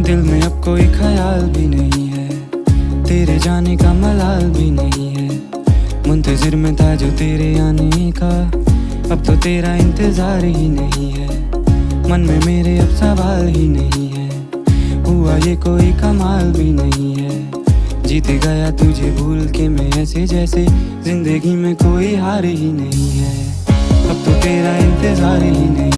दिल में अब कोई ख्याल भी नहीं है, तेरे जाने का मलाल भी नहीं है। मुंतजिर में था जो तेरे आने का, अब तो तेरा इंतजार ही नहीं है। मन में मेरे अब सवाल ही नहीं है, हुआ ये कोई कमाल भी नहीं है। जीत गया तुझे भूल के मैं ऐसे जैसे जिंदगी में कोई हार ही नहीं है। अब तो तेरा इंतजार ही नहीं।